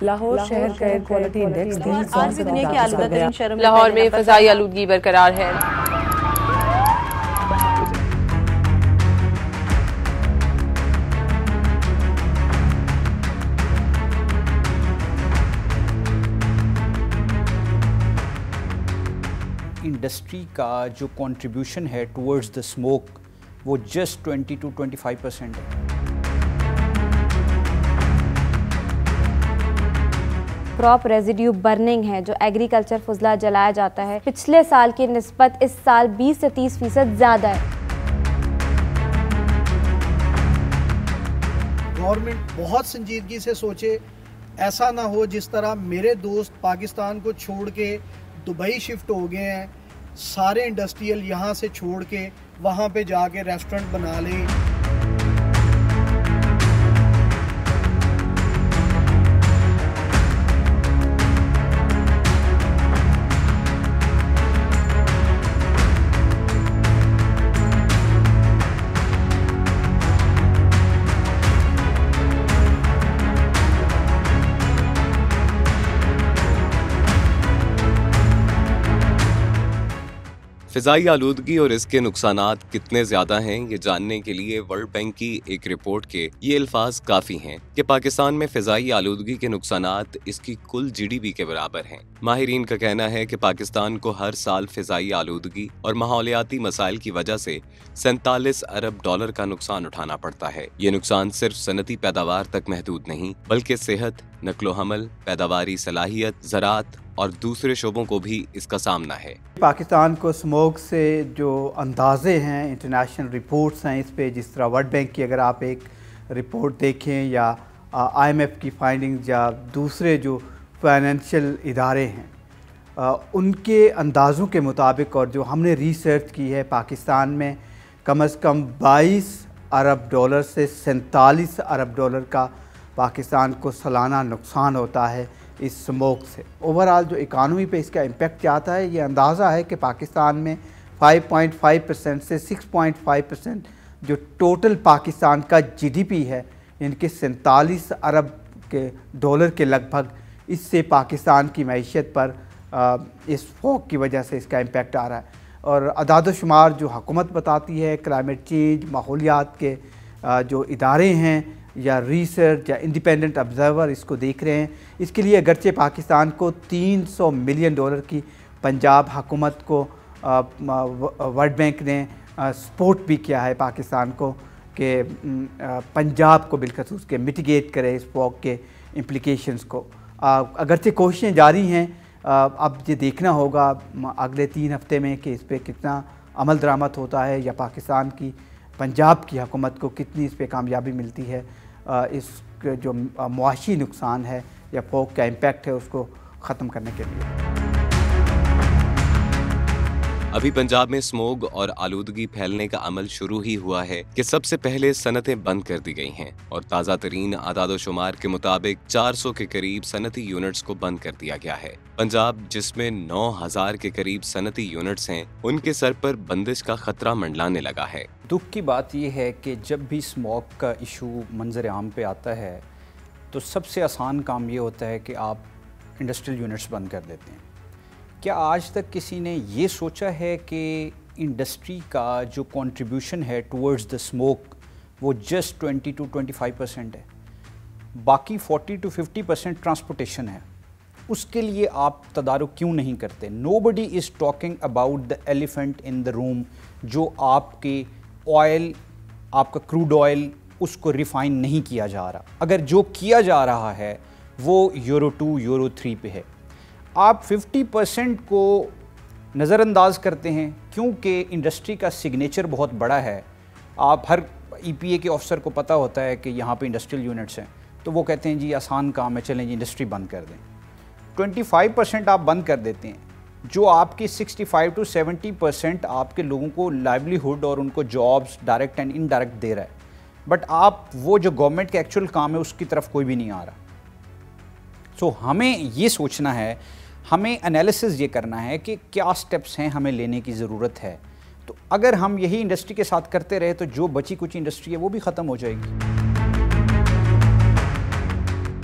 लाहौर शहर का air quality index आज भी दुनिया की आलूदतरीन शहरों में लाहौर में फ़ज़ाई आलूदगी बरकरार है। इंडस्ट्री का जो कंट्रीब्यूशन है टुवर्ड्स द स्मोक वो जस्ट 20 to 25% है। क्रॉप रेजिड्यू बर्निंग है जो एग्रीकल्चर फुजला जलाया जाता है, पिछले साल की निस्बत इस साल 20 से 30% ज़्यादा है। गवर्नमेंट बहुत संजीदगी से सोचे, ऐसा ना हो जिस तरह मेरे दोस्त पाकिस्तान को छोड़ के दुबई शिफ्ट हो गए हैं, सारे इंडस्ट्रियल यहाँ से छोड़ के वहाँ पे जाके रेस्टोरेंट बना लें। फ़िज़ाई आलूदगी और इसके नुकसानात कितने ज़्यादा हैं ये जानने के लिए वर्ल्ड बैंक की एक रिपोर्ट के ये अल्फाज काफ़ी हैं कि पाकिस्तान में फ़िज़ाई आलूदगी के नुकसानात इसकी कुल GDP के बराबर हैं। माहिरीन का कहना है कि पाकिस्तान को हर साल फ़िज़ाई आलूदगी और माहौलियाती मसाइल की वजह से 47 अरब डॉलर का नुकसान उठाना पड़ता है। ये नुकसान सिर्फ सनती पैदावार तक महदूद नहीं बल्कि सेहत, नक्लो हमल, पैदावारी सलाहियत, ज़राअत और दूसरे शोबों को भी इसका सामना है। पाकिस्तान को स्मोक से जो अंदाजे हैं, इंटरनेशनल रिपोर्ट्स हैं इस पे, जिस तरह वर्ल्ड बैंक की अगर आप एक रिपोर्ट देखें या IMF की फाइंडिंग्स या दूसरे जो फाइनेंशियल इदारे हैं उनके अंदाज़ों के मुताबिक और जो हमने रिसर्च की है, पाकिस्तान में कम से कम 22 अरब डॉलर से 47 अरब डॉलर का पाकिस्तान को सालाना नुकसान होता है इस स्मोक से। ओवरऑल जो इकानमी पे इसका इम्पेक्ट क्या आता है, ये अंदाज़ा है कि पाकिस्तान में 5.5% से 6.5% जो टोटल पाकिस्तान का GDP है, इनके 47 अरब के डॉलर के लगभग, इससे पाकिस्तान की मईशत पर इस फॉग की वजह से इसका इम्पेक्ट आ रहा है। और अदाद-ओ-शुमार जो हुकूमत बताती है, क्लाइमेट चेंज, माहौलियात के जो इदारे हैं या रिसर्च या इंडिपेंडेंट ऑब्जर्वर इसको देख रहे हैं, इसके लिए अगरचे पाकिस्तान को 300 मिलियन डॉलर की पंजाब हुकूमत को वर्ल्ड बैंक ने सपोर्ट भी किया है पाकिस्तान को कि पंजाब को बिलखसूस के मिटिगेट करे इस फॉग के इम्प्लिकेशंस को। अगरचे कोशिशें जारी हैं, अब ये देखना होगा अगले 3 हफ्ते में कि इस पर कितना अमल दरामद होता है या पाकिस्तान की पंजाब की हुकूमत को कितनी इस पर कामयाबी मिलती है इस जो मुआशी नुकसान है या फॉग का इम्पैक्ट है उसको ख़त्म करने के लिए। अभी पंजाब में स्मोग और आलूदगी फैलने का अमल शुरू ही हुआ है कि सबसे पहले सनतें बंद कर दी गई हैं और ताज़ा तरीन आदाद-ओ-शुमार के मुताबिक 400 के करीब सनती यूनिट्स को बंद कर दिया गया है। पंजाब जिसमें 9000 के करीब सनती यूनिट्स हैं, उनके सर पर बंदिश का खतरा मंडलाने लगा है। दुख की बात यह है कि जब भी स्मोक का इशू मंजर आम पे आता है तो सबसे आसान काम ये होता है कि आप इंडस्ट्रियल यूनिट्स बंद कर देते हैं। क्या आज तक किसी ने ये सोचा है कि इंडस्ट्री का जो कंट्रीब्यूशन है टुवर्ड्स द स्मोक वो जस्ट 20 to 25% है, बाकी 40 to 50% ट्रांसपोर्टेशन है। उसके लिए आप तदारुक क्यों नहीं करते? Nobody is talking about the elephant in the room, जो आपके ऑयल, आपका क्रूड ऑयल, उसको रिफ़ाइन नहीं किया जा रहा। अगर जो किया जा रहा है वो यूरो 2, यूरो 3 पे है। आप 50% को नज़रअंदाज करते हैं क्योंकि इंडस्ट्री का सिग्नेचर बहुत बड़ा है। आप हर EPA के ऑफिसर को पता होता है कि यहाँ पे इंडस्ट्रियल यूनिट्स हैं, तो वो कहते हैं जी आसान काम है, चलें जी इंडस्ट्री बंद कर दें। 25% आप बंद कर देते हैं, जो आपकी 65 to 70% आपके लोगों को लाइवलीहुड और उनको जॉब्स डायरेक्ट एंड इनडायरेक्ट दे रहा है। बट आप वो जो गवर्नमेंट का एक्चुअल काम है उसकी तरफ कोई भी नहीं आ रहा। सो हमें ये सोचना है, हमें एनालिसिस ये करना है कि क्या स्टेप्स हैं हमें लेने की ज़रूरत है। तो अगर हम यही इंडस्ट्री के साथ करते रहे तो जो बची कुछ इंडस्ट्री है वो भी ख़त्म हो जाएगी।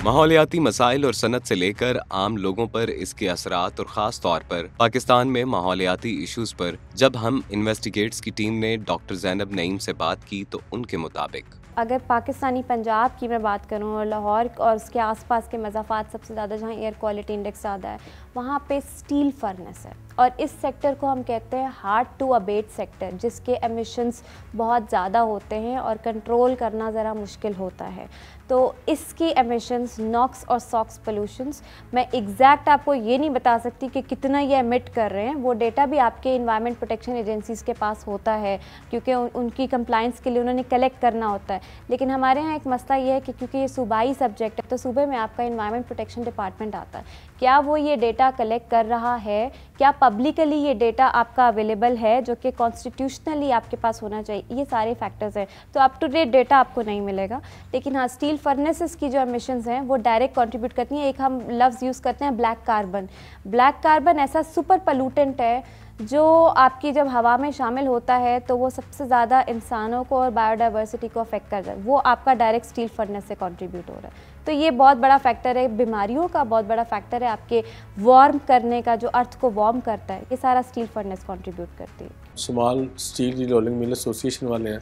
माहौलियाती मसाइल और सनत से लेकर आम लोगों पर इसके असरात और ख़ास तौर पर पाकिस्तान में माहौलियाती इश्यूज़ पर जब हम इन्वेस्टिगेट्स की टीम ने डॉक्टर ज़ैनब नईम से बात की तो उनके मुताबिक अगर पाकिस्तानी पंजाब की मैं बात करूं और लाहौर और उसके आसपास के मज़ाफ़ात सबसे ज़्यादा जहां एयर क्वालिटी इंडेक्स ज़्यादा है वहां पे स्टील फर्नेस है और इस सेक्टर को हम कहते हैं हार्ड टू अबेट सेक्टर, जिसके एमिशंस बहुत ज़्यादा होते हैं और कंट्रोल करना ज़रा मुश्किल होता है। तो इसकी एमिशंस नॉक्स और सॉक्स पोल्यूशंस मैं एग्जैक्ट आपको ये नहीं बता सकती कि कितना ये एमिट कर रहे हैं, वो डेटा भी आपके इन्वायरमेंट प्रोटेक्शन एजेंसीज़ के पास होता है क्योंकि उनकी कंप्लाइंस के लिए उन्होंने कलेक्ट करना होता है। लेकिन हमारे यहाँ एक मसला ये है कि क्योंकि ये सूबाई सब्जेक्ट है तो सूबे में आपका इन्वायरमेंट प्रोटेक्शन डिपार्टमेंट आता है, क्या वो ये डेटा कलेक्ट कर रहा है, क्या पब्लिकली ये डेटा आपका अवेलेबल है जो कि कॉन्स्टिट्यूशनली आपके पास होना चाहिए, ये सारे फैक्टर्स हैं। तो अप टू डेट डेटा आपको नहीं मिलेगा। लेकिन हाँ, स्टील फर्नेसेस की जो एमिशंस हैं वो डायरेक्ट कंट्रीब्यूट करती हैं। एक हम लफ्ज़ यूज़ करते हैं ब्लैक कार्बन। ब्लैक कार्बन ऐसा सुपर पोल्यूटेंट है जो आपकी जब हवा में शामिल होता है तो वो सबसे ज़्यादा इंसानों को और बायोडाइवर्सिटी को अफेक्ट कर रहा है, वो आपका डायरेक्ट स्टील फर्नेस से कंट्रीब्यूट हो रहा है। तो ये बहुत बड़ा फैक्टर है, बीमारियों का बहुत बड़ा फैक्टर है, आपके वार्म करने का जो अर्थ को वार्म करता है, ये सारा स्टील फर्नेस कंट्रीब्यूट करती है। Small steel rolling mill association वाले हैं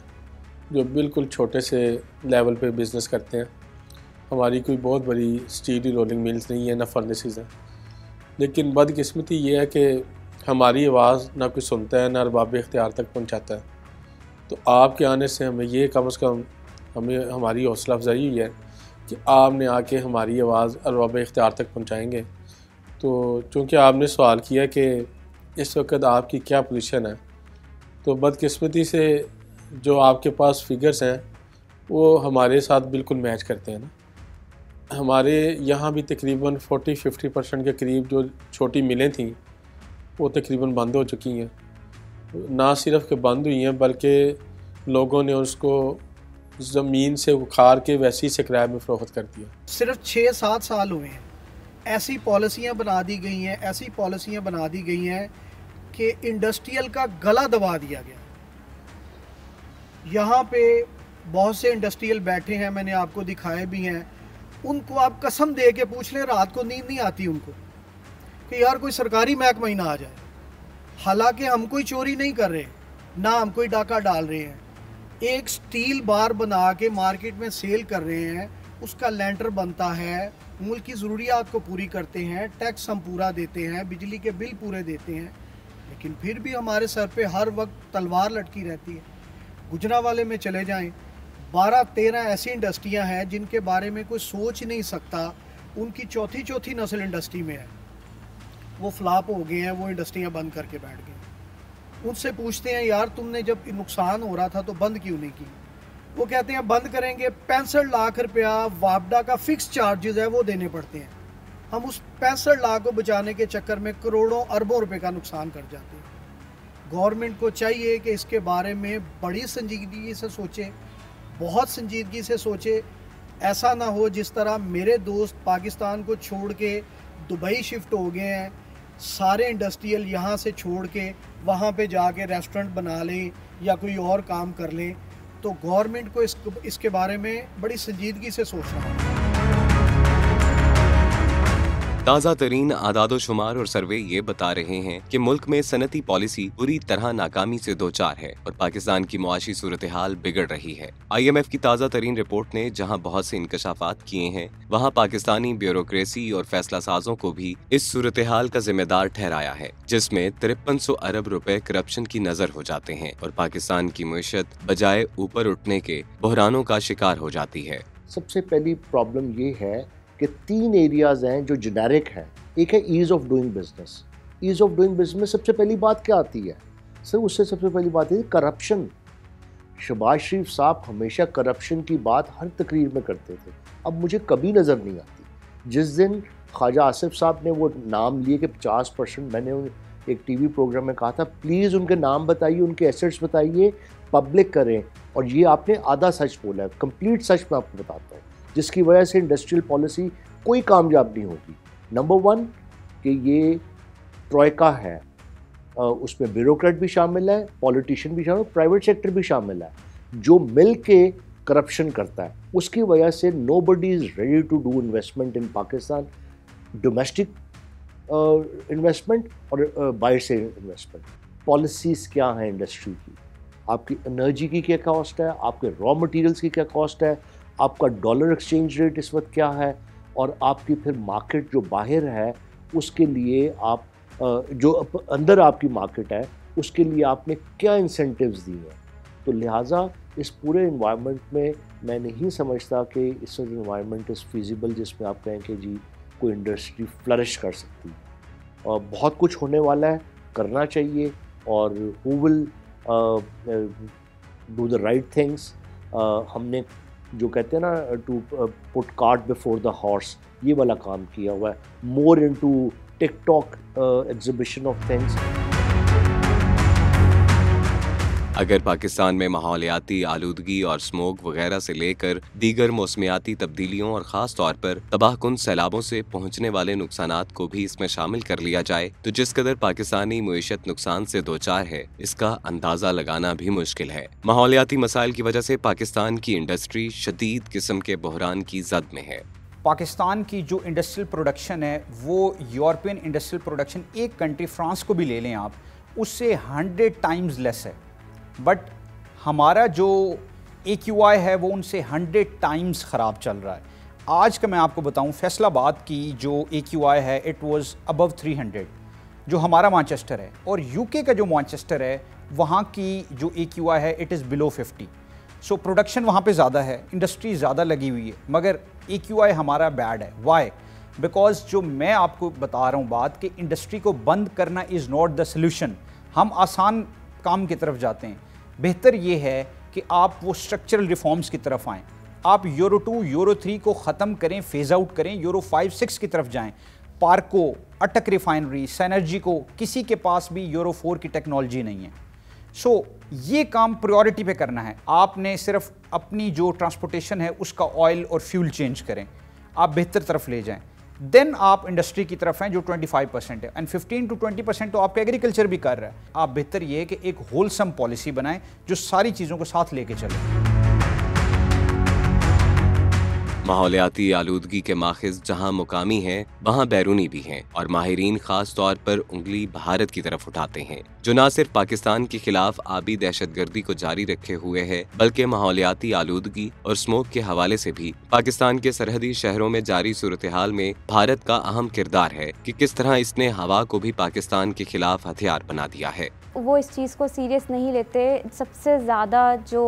जो बिल्कुल छोटे से लेवल पे बिज़नेस करते हैं। हमारी कोई बहुत बड़ी स्टील रोलिंग मिल्स नहीं है, ना फर्नेसेस हैं। लेकिन बदकिस्मती ये है कि हमारी आवाज़ ना कोई सुनता है ना अरबाब इख्तियार तक पहुंचाता है। तो आपके आने से हमें ये कम से कम हमारी हौसला अफजाई हुई है कि आपने आके हमारी आवाज़ अरबाब इख्तियार तक पहुंचाएंगे। तो चूँकि आपने सवाल किया कि इस वक्त आपकी क्या पोजीशन है, तो बदकिस्मती से जो आपके पास फिगर्स हैं वो हमारे साथ बिल्कुल मैच करते हैं ना। हमारे यहाँ भी तकरीबन 40-50% के करीब जो छोटी मिलें थीं वो तकरीबन बंद हो चुकी हैं। ना सिर्फ कि बंद हुई हैं बल्कि लोगों ने उसको ज़मीन से उखाड़ के वैसी से किराए में फ़रोख्त कर दिया। सिर्फ 6-7 साल हुए हैं, ऐसी पॉलिसियाँ बना दी गई हैं, ऐसी पॉलिसियाँ बना दी गई हैं कि इंडस्ट्रियल का गला दबा दिया गया। यहाँ पे बहुत से इंडस्ट्रियल बैठे हैं, मैंने आपको दिखाए भी हैं। उनको आप कसम दे के पूछ लें, रात को नींद नहीं आती उनको कि यार कोई सरकारी महकमा ही ना आ जाए। हालांकि हम कोई चोरी नहीं कर रहे, ना हम कोई डाका डाल रहे हैं। एक स्टील बार बना के मार्केट में सेल कर रहे हैं, उसका लेंटर बनता है, मुल्क की ज़रूरियात को पूरी करते हैं, टैक्स हम पूरा देते हैं, बिजली के बिल पूरे देते हैं, लेकिन फिर भी हमारे सर पे हर वक्त तलवार लटकी रहती है। गुजरावाले में चले जाएं, 12-13 ऐसी इंडस्ट्रियां हैं जिनके बारे में कोई सोच नहीं सकता, उनकी चौथी नस्ल इंडस्ट्री में है, वो फ्लॉप हो गए हैं, वो इंडस्ट्रियां बंद करके बैठ गए। उनसे पूछते हैं यार तुमने जब नुकसान हो रहा था तो बंद क्यों नहीं की? वो कहते हैं बंद करेंगे, 65 लाख रुपया वापडा का फिक्स चार्जेस है वो देने पड़ते हैं। हम उस 65 लाख को बचाने के चक्कर में करोड़ों अरबों रुपए का नुकसान कर जाते हैं। गवर्नमेंट को चाहिए कि इसके बारे में बड़ी संजीदगी से सोचे, बहुत संजीदगी से सोचे। ऐसा ना हो जिस तरह मेरे दोस्त पाकिस्तान को छोड़ के दुबई शिफ्ट हो गए हैं, सारे इंडस्ट्रियल यहाँ से छोड़ के वहाँ पे जाके रेस्टोरेंट बना लें या कोई और काम कर लें। तो गवर्नमेंट को इसके बारे में बड़ी संजीदगी से सोचना है। ताज़ा तरीन आदादोशुमार और सर्वे ये बता रहे हैं कि मुल्क में सनती पॉलिसी पूरी तरह नाकामी से दो चार है और पाकिस्तान की मुआशी सूरत हाल बिगड़ रही है। IMF की ताज़ा तरीन रिपोर्ट ने जहां बहुत से इंकशाफात किए हैं, वहां पाकिस्तानी ब्यूरोक्रेसी और फैसला साजों को भी इस सूरत हाल का जिम्मेदार ठहराया है, जिसमें 5300 अरब रुपए करप्शन की नजर हो जाते हैं और पाकिस्तान की मुईशत बजाय ऊपर उठने के बहरानों का शिकार हो जाती है। सबसे पहली प्रॉब्लम ये है कि 3 एरियाज हैं जो जेनेरिक हैं। एक है ease of doing business. Ease of doing business में सबसे पहली बात क्या आती है सर? उससे सबसे पहली बात है करप्शन। शहबाज शरीफ साहब हमेशा करप्शन की बात हर तकरीर में करते थे, अब मुझे कभी नज़र नहीं आती। जिस दिन ख्वाजा आसिफ साहब ने वो नाम लिए कि 50%, मैंने एक TV प्रोग्राम में कहा था प्लीज़ उनके नाम बताइए, उनके एसेट्स बताइए, पब्लिक करें, और ये आपने आधा सच बोला है। कंप्लीट सच मैं आपको बताता हूँ, जिसकी वजह से इंडस्ट्रियल पॉलिसी कोई कामयाब नहीं होगी। नंबर 1 कि ये ट्रॉयका है, उसमें ब्यूरोक्रेट भी शामिल है, पॉलिटिशियन भी शामिल है, प्राइवेट सेक्टर भी शामिल है, जो मिल के करप्शन करता है, उसकी वजह से nobody is ready to do investment in Pakistan, domestic investment और बाहर से इन्वेस्टमेंट। पॉलिसीज़ क्या हैं इंडस्ट्री की, आपकी एनर्जी की क्या कॉस्ट है, आपके रॉ मटेरियल्स की क्या कॉस्ट है, आपका डॉलर एक्सचेंज रेट इस वक्त क्या है, और आपकी फिर मार्केट जो बाहर है उसके लिए आप जो अंदर आपकी मार्केट है उसके लिए आपने क्या इंसेंटिव्स दिए हैं। तो लिहाजा इस पूरे इन्वायरमेंट में मैं नहीं समझता कि इस इन्वायरमेंट इज़ फीजिबल जिसमें आप कहें कि जी कोई इंडस्ट्री फ्लरिश कर सकती है। और बहुत कुछ होने वाला है, करना चाहिए, और who will do the right things. हमने जो कहते हैं ना to put cart before the horse, ये वाला काम किया हुआ है, more into TikTok exhibition of things. अगर पाकिस्तान में माहौलियाती आलूदगी और स्मोक वगैरह से लेकर दीगर मौसमियाती तब्दीलियों और ख़ास तौर पर तबाहकुन सैलाबों से पहुंचने वाले नुकसानात को भी इसमें शामिल कर लिया जाए तो जिस कदर पाकिस्तानी मुईशत नुकसान से दोचार है इसका अंदाजा लगाना भी मुश्किल है। माहौलियाती मसाइल की वजह से पाकिस्तान की इंडस्ट्री शदीद किस्म के बहरान की जद में है। पाकिस्तान की जो इंडस्ट्रियल प्रोडक्शन है वो यूरोपियन इंडस्ट्रियल प्रोडक्शन, एक कंट्री फ्रांस को भी ले लें आप, उससे 100 टाइम्स लेस है, बट हमारा जो AQI है वो उनसे 100 टाइम्स ख़राब चल रहा है। आज का मैं आपको बताऊं, फैसलाबाद की जो AQI है इट वाज अबव 300 जो हमारा मैनचेस्टर है, और UK का जो मैनचेस्टर है वहाँ की जो AQI है it is below 50। So production वहाँ पे ज़्यादा है, इंडस्ट्री ज़्यादा लगी हुई है, मगर AQI हमारा बैड है। वाई? बिकॉज जो मैं आपको बता रहा हूँ बात कि इंडस्ट्री को बंद करना इज़ नॉट द सोल्यूशन। हम आसान काम की तरफ जाते हैं, बेहतर ये है कि आप वो स्ट्रक्चरल रिफॉर्म्स की तरफ आएँ। आप यूरो 2 यूरो 3 को ख़त्म करें, फेज आउट करें, यूरो 5 6 की तरफ जाएं। पार्को, अटक रिफाइनरी, सैनर्जी को, किसी के पास भी यूरो 4 की टेक्नोलॉजी नहीं है। सो ये काम प्रायोरिटी पे करना है। आपने सिर्फ अपनी जो ट्रांसपोर्टेशन है उसका ऑयल और फ्यूल चेंज करें, आप बेहतर तरफ ले जाएं, देन आप इंडस्ट्री की तरफ हैं जो 25% है, एंड 15 to 20% तो आपका एग्रीकल्चर भी कर रहा है। आप बेहतर ये है कि एक होलसम पॉलिसी बनाएं जो सारी चीज़ों को साथ लेके चले। माहौलियाती आलूदगी के माखिज जहां मुकामी हैं वहां बैरूनी भी हैं और माहिरीन खास तौर पर उंगली भारत की तरफ उठाते हैं जो न सिर्फ पाकिस्तान के खिलाफ आबी दहशतगर्दी को जारी रखे हुए है बल्कि माहौलियाती आलूदगी और स्मोक के हवाले से भी पाकिस्तान के सरहदी शहरों में जारी सूरत हाल में भारत का अहम किरदार है कि किस तरह इसने हवा को भी पाकिस्तान के खिलाफ हथियार बना दिया है। वो इस चीज़ को सीरियस नहीं लेते। सबसे ज़्यादा जो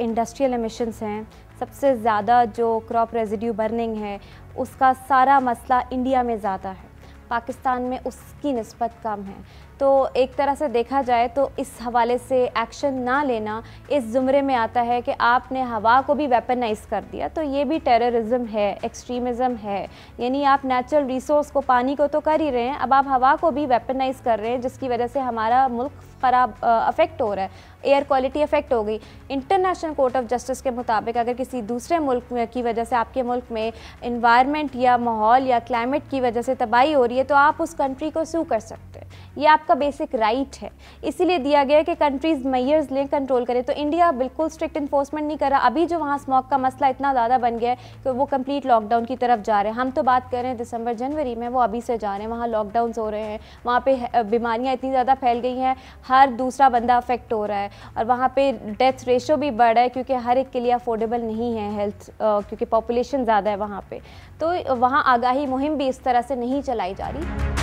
इंडस्ट्रियल एमिशंस हैं, सबसे ज़्यादा जो क्रॉप रेजिड्यू बर्निंग है, उसका सारा मसला इंडिया में ज़्यादा है, पाकिस्तान में उसकी निस्बत कम है। तो एक तरह से देखा जाए तो इस हवाले से एक्शन ना लेना इस ज़ुमरे में आता है कि आपने हवा को भी वेपनाइज़ कर दिया, तो ये भी टेररिज्म है, एक्सट्रीमिज़म है। यानी आप नेचुरल रिसोर्स को, पानी को तो कर ही रहे हैं, अब आप हवा को भी वेपनाइज़ कर रहे हैं, जिसकी वजह से हमारा मुल्क ख़राब अफेक्ट हो रहा है, एयर क्वालिटी अफेक्ट हो गई। इंटरनेशनल कोर्ट ऑफ जस्टिस के मुताबिक अगर किसी दूसरे मुल्क की वजह से आपके मुल्क में इन्वायरमेंट या माहौल या क्लाइमेट की वजह से तबाही हो रही है तो आप उस कंट्री को सू कर सकते हैं, ये आपका बेसिक राइट है। इसीलिए दिया गया कि कंट्रीज़ मेजर्स लें, कंट्रोल करें। तो इंडिया बिल्कुल स्ट्रिक्ट इन्फोर्समेंट नहीं कर रहा। अभी जो वहाँ स्मोक का मसला इतना ज़्यादा बन गया है कि वो कंप्लीट लॉकडाउन की तरफ जा रहे हैं। हम तो बात कर रहे हैं दिसंबर जनवरी में, वो अभी से जा रहे हैं, वहाँ लॉकडाउन हो रहे हैं, वहाँ पे बीमारियाँ इतनी ज़्यादा फैल गई हैं, हर दूसरा बंदा अफेक्ट हो रहा है, और वहाँ पे डेथ रेशो भी बढ़ रहा है क्योंकि हर एक के लिए अफोर्डेबल नहीं है हेल्थ, क्योंकि पॉपुलेशन ज़्यादा है वहाँ पे। तो वहाँ आगाही मुहिम भी इस तरह से नहीं चलाई जा रही।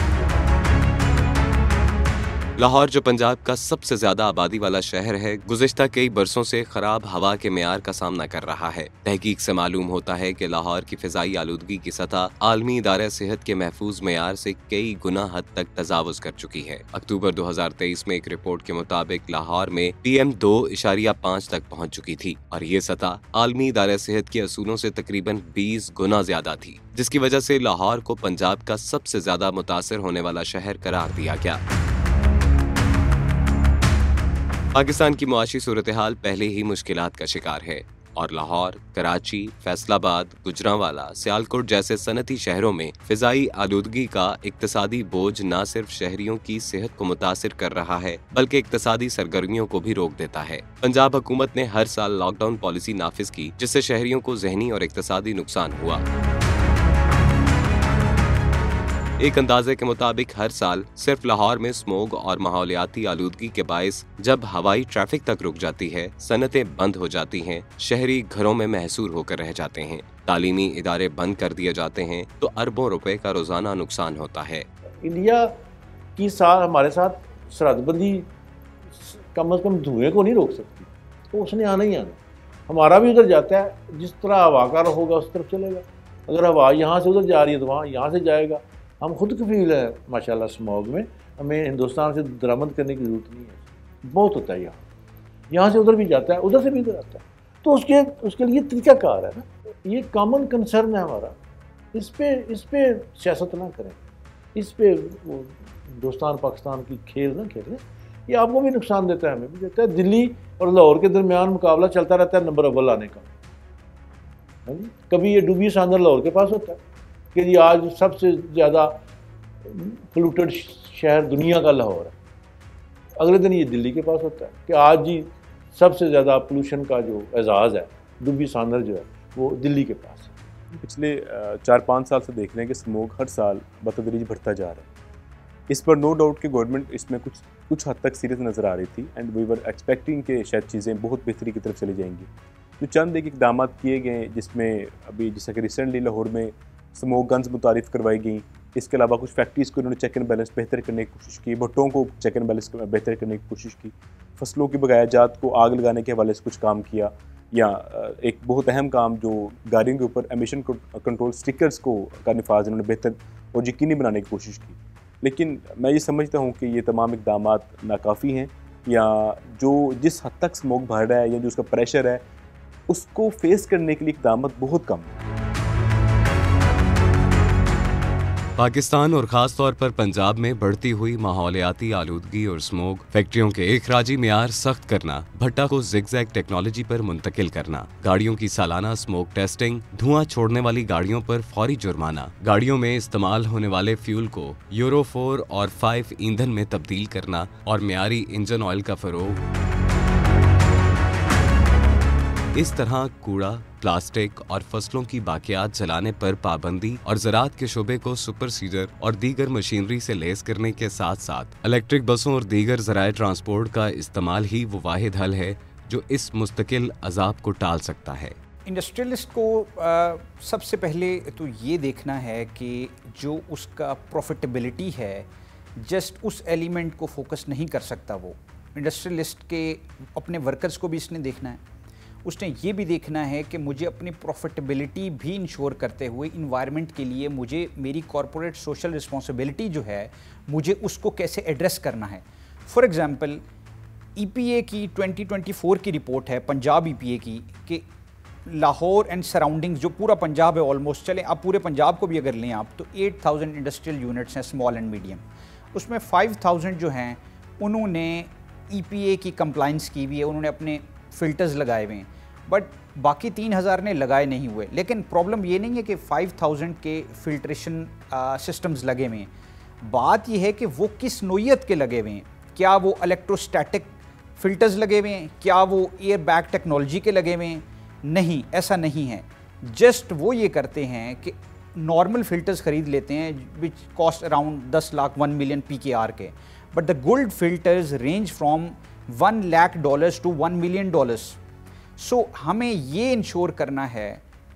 लाहौर जो पंजाब का सबसे ज्यादा आबादी वाला शहर है, गुज़िश्ता कई बरसों से खराब हवा के मेयार का सामना कर रहा है। तहकीक से मालूम होता है कि लाहौर की फिजाई आलूदगी की सतह आलमी इदारे सेहत के महफूज मेयार से कई गुना हद तक तजावुज कर चुकी है। अक्टूबर 2023 में एक रिपोर्ट के मुताबिक लाहौर में PM 2.5 तक पहुँच चुकी थी और ये सतह आलमी इदारे सेहत के असूलों से तकरीबन 20 गुना ज्यादा थी, जिसकी वजह से लाहौर को पंजाब का सबसे ज्यादा मुतासर होने वाला शहर करार दिया गया। पाकिस्तान की मुआशी सूरत हाल पहले ही मुश्किलात का शिकार है। और लाहौर, कराची, फैसलाबाद, गुजरांवाला, सियालकोट जैसे सनती शहरों में फिजाई आलूदगी का इक्तसादी बोझ न सिर्फ शहरियों की सेहत को मुतासिर कर रहा है बल्कि इक्तसादी सरगर्मियों को भी रोक देता है। पंजाब हुकूमत ने हर साल लॉकडाउन पॉलिसी नाफिज की जिससे शहरियों को ज़हनी और इक्तसादी नुकसान हुआ। एक अंदाजे के मुताबिक हर साल सिर्फ लाहौर में स्मोग और माहौलियाती आलूदगी के बायस जब हवाई ट्रैफिक तक रुक जाती है, सनतें बंद हो जाती हैं, शहरी घरों में महसूर होकर रह जाते हैं, तालीमी इदारे बंद कर दिए जाते हैं तो अरबों रुपए का रोजाना नुकसान होता है। इंडिया की साथ हमारे साथ सरहदबंदी कम से कम धुएं को नहीं रोक सकती, तो उसने आना ही आना। हमारा भी उधर जाता है, जिस तरह हवा का होगा उस तरफ चलेगा। अगर हवा यहाँ से उधर जा रही है तो वहाँ यहाँ से जाएगा। हम खुद कफील है माशाल्लाह स्मॉग में, हमें हिंदुस्तान से दरामद करने की ज़रूरत नहीं है। बहुत होता है यहाँ से उधर भी जाता है, उधर से भी इधर आता है, तो उसके लिए तरीक़ाकार है ना। ये कॉमन कंसर्न है हमारा, इस पे सियासत ना करें, इस पे वो हिंदुस्तान पाकिस्तान की खेल ना खेलें। ये आपको भी नुकसान देता है, हमें भी देता है। दिल्ली और लाहौर के दरमियान मुकाबला चलता रहता है नंबर अव्वल आने का। कभी ये डूबी सांदर लाहौर के पास होता है कि जी आज सबसे ज़्यादा पोल्यूटेड शहर दुनिया का लाहौर है, अगले दिन ये दिल्ली के पास होता है कि आज जी सबसे ज़्यादा पोल्यूशन का जो एजाज़ है, डूबी सांदर जो है वो दिल्ली के पास है। पिछले 4-5 साल से देख रहे हैं कि स्मोक हर साल बतदरीज बढ़ता जा रहा है। इस पर नो डाउट कि गवर्नमेंट इसमें कुछ हद तक सीरियस नज़र आ रही थी एंड वी वर एक्सपेक्टिंग कि शायद चीज़ें बहुत बेहतरी की तरफ चली जाएंगी। जो चंद एक इकदाम किए गए जिसमें अभी जैसा कि रिसेंटली लाहौर में स्मोक गन्स मुतारिफ करवाई गई, इसके अलावा कुछ फैक्ट्रीज़ को उन्होंने चेक एंड बैलेंस बेहतर करने की कोशिश की, भट्टों को चेक एंड बैलेंस बेहतर करने की कोशिश की, फसलों की बगाया जात को आग लगाने के हवाले से कुछ काम किया, या एक बहुत अहम काम जो गाड़ियों के ऊपर एमिशन कंट्रोल स्टिकर्स का नफाज इन्होंने बेहतर और यकीनी बनाने की कोशिश की। लेकिन मैं ये समझता हूँ कि ये तमाम इकदाम नाकाफ़ी हैं, या जो जिस हद तक स्मोक बढ़ रहा है या जो उसका प्रेशर है उसको फेस करने के लिए इकदाम बहुत कम है। पाकिस्तान और ख़ास तौर पर पंजाब में बढ़ती हुई माहौलियाती आलूदगी और स्मोक, फैक्ट्रियों के इखराजी मियार सख्त करना, भट्टा को जिगजैग टेक्नोलॉजी पर मुंतकिल करना, गाड़ियों की सालाना स्मोक टेस्टिंग, धुआं छोड़ने वाली गाड़ियों पर फौरी जुर्माना, गाड़ियों में इस्तेमाल होने वाले फ्यूल को यूरो 4 और 5 ईंधन में तब्दील करना और मियारी इंजन ऑयल का फरोग। इस तरह कूड़ा, प्लास्टिक और फसलों की बाकियात जलाने पर पाबंदी और ज़राअत के शोबे को सुपर सीडर और दीगर मशीनरी से लैस करने के साथ साथ इलेक्ट्रिक बसों और दीगर ज़राए ट्रांसपोर्ट का इस्तेमाल ही वो वाहिद हल है जो इस मुस्तकिल अजाब को टाल सकता है। इंडस्ट्रियलिस्ट को सबसे पहले तो ये देखना है कि जो उसका प्रॉफिटेबिलिटी है, जस्ट उस एलिमेंट को फोकस नहीं कर सकता। वो इंडस्ट्रियलिस्ट के अपने वर्कर्स को भी इसने देखना है, उसने ये भी देखना है कि मुझे अपनी प्रॉफिटेबिलिटी भी इंश्योर करते हुए इन्वायरमेंट के लिए मुझे मेरी कॉरपोरेट सोशल रिस्पॉन्सिबिलिटी जो है मुझे उसको कैसे एड्रेस करना है। फॉर एग्ज़ाम्पल EPA की 2024 की रिपोर्ट है, पंजाब EPA की, कि लाहौर एंड सराउंडिंग्स जो पूरा पंजाब है ऑलमोस्ट, चले आप पूरे पंजाब को भी अगर लें आप, तो 8000 इंडस्ट्रियल यूनिट्स हैं स्मॉल एंड मीडियम। उसमें 5000 जो हैं उन्होंने EPA की कंप्लाइंस की हुई है, उन्होंने अपने फ़िल्टर्स लगाए हुए हैं, बट बाकी 3000 ने लगाए नहीं हुए। लेकिन प्रॉब्लम ये नहीं है कि 5000 के फिल्ट्रेशन सिस्टम्स लगे हुए हैं, बात यह है कि वो किस नोयत के लगे हुए हैं। क्या वो इलेक्ट्रोस्टैटिक फ़िल्टर्स लगे हुए हैं, क्या वो एयर बैग टेक्नोलॉजी के लगे हुए हैं? नहीं, ऐसा नहीं है। जस्ट वो ये करते हैं कि नॉर्मल फ़िल्टर्स ख़रीद लेते हैं which cost around 10 lakh 1 million PKR के, but the gold filters range from $1 lakh to $1 million। सो हमें ये इंश्योर करना है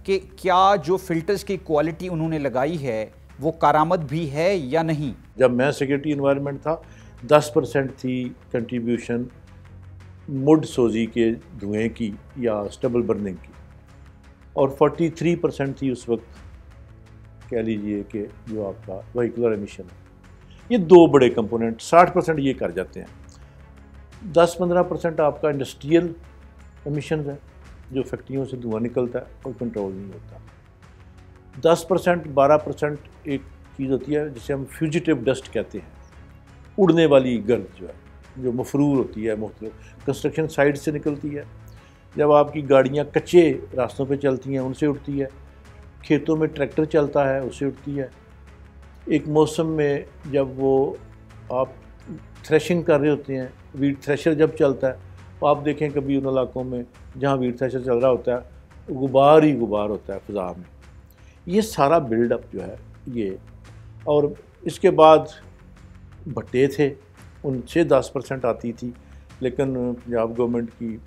कि क्या जो फ़िल्टर्स की क्वालिटी उन्होंने लगाई है वो कारामद भी है या नहीं। जब मैं सेक्रेटरी इन्वायरमेंट था 10% थी कंट्रीब्यूशन मुड सोजी के धुएं की या स्टबल बर्निंग की, और 43% थी उस वक्त कह लीजिए कि जो आपका व्हीकुलर एमिशन है। ये दो बड़े कंपोनेंट 60% ये कर जाते हैं। 10-15% आपका इंडस्ट्रियल एमिशंस है जो फैक्ट्रियों से धुआं निकलता है और कंट्रोल नहीं होता। 10%-12% एक चीज़ होती है जिसे हम फ्यूजिटिव डस्ट कहते हैं, उड़ने वाली गर्द जो है, जो मफरूर होती है, मुख्तलिफ कंस्ट्रक्शन साइट से निकलती है, जब आपकी गाड़ियाँ कच्चे रास्तों पे चलती हैं उनसे उठती है, खेतों में ट्रैक्टर चलता है उससे उठती है। एक मौसम में जब वो आप थ्रेशिंग कर रहे होते हैं, वीट थ्रेशर जब चलता है तो आप देखें कभी उन इलाकों में जहाँ वीट थ्रेशर चल रहा होता है गुबार ही गुबार होता है फ़िज़ा में। ये सारा बिल्डअप जो है ये, और इसके बाद भट्टे थे उनसे 10% आती थी, लेकिन पंजाब गवर्नमेंट की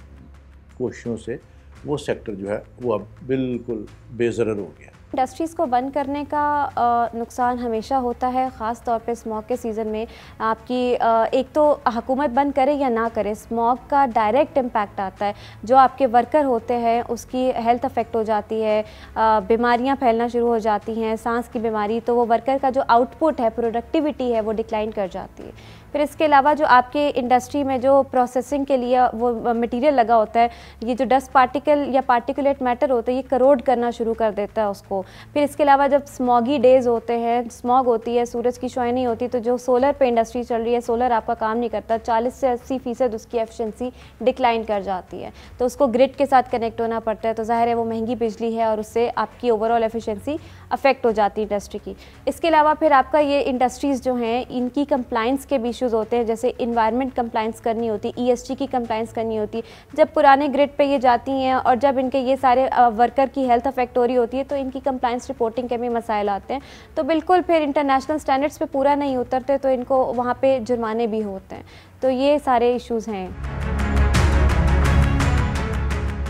कोशिशों से वो सेक्टर जो है वो अब बिल्कुल बेज़रर हो गया। इंडस्ट्रीज़ को बंद करने का नुकसान हमेशा होता है, ख़ास तौर पे स्मॉग के सीज़न में। आपकी एक तो हुकूमत बंद करे या ना करे, स्मॉग का डायरेक्ट इम्पैक्ट आता है। जो आपके वर्कर होते हैं उसकी हेल्थ अफेक्ट हो जाती है, बीमारियां फैलना शुरू हो जाती हैं, सांस की बीमारी, तो वो वर्कर का जो आउटपुट है, प्रोडक्टिविटी है, वो डिक्लाइन कर जाती है। फिर इसके अलावा जो आपके इंडस्ट्री में जो प्रोसेसिंग के लिए वो मटेरियल लगा होता है, ये जो डस्ट पार्टिकल या पार्टिकुलेट मैटर होता है, ये करोड करना शुरू कर देता है उसको। फिर इसके अलावा जब स्मॉगी डेज़ होते हैं, स्मॉग होती है, सूरज की शुआई नहीं होती, तो जो सोलर पे इंडस्ट्री चल रही है, सोलर आपका काम नहीं करता, 40 से 80% उसकी एफिशिएंसी डिक्लाइन कर जाती है, तो उसको ग्रिड के साथ कनेक्ट होना पड़ता है, तो ज़ाहिर है वो महंगी बिजली है और उससे आपकी ओवरऑल एफिशिएंसी अफेक्ट हो जाती है इंडस्ट्री की। इसके अलावा फिर आपका ये इंडस्ट्रीज़ जो हैं इनकी कंप्लाइंस के भी इशूज़ होते हैं, जैसे इन्वायरमेंट कंप्लाइंस करनी होती है, ESG की कंप्लाइंस करनी होती है। जब पुराने ग्रिड पे ये जाती हैं और जब इनके ये सारे वर्कर की हेल्थ अफेक्ट हो रही होती है, तो इनकी कंप्लाइंस रिपोर्टिंग के भी मसाइल आते हैं, तो बिल्कुल फिर इंटरनेशनल स्टैंडर्ड्स पे पूरा नहीं उतरते, तो इनको वहाँ पे जुर्माने भी होते हैं। तो ये सारे इश्यूज़ हैं।